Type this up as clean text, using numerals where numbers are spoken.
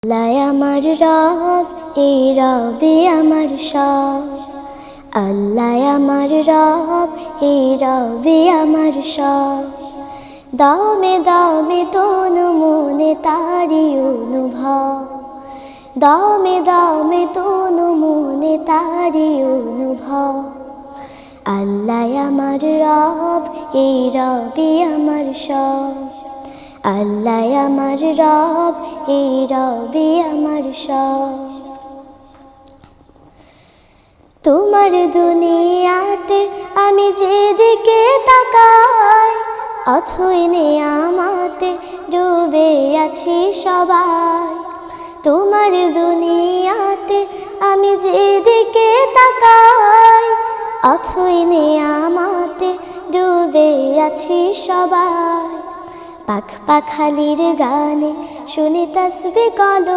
আল্লাহ আমার রব, এই রবে আমার সব। আল্লাহ আমার রব, এই রবে আমার সব। দামে দামে তনু মনে তারি অনুভব, দামে দামে তনু মনে তারি অনুভব। আল্লাহ আমার রব, এই রবে আমার সব। আল্লাহ আমার রব, এই রবে আমার সব। তোমার দুনিয়াতে আমি যেদিকে তাকাই, অথই নেয়ামতে ডুবে আছি সবাই। তোমার দুনিয়াতে আমি যেদিকে তাকাই, অথই নেয়ামতে ডুবে আছি সবাই। পাখ পাখালির গানে শুনি তাসবিহ কলম।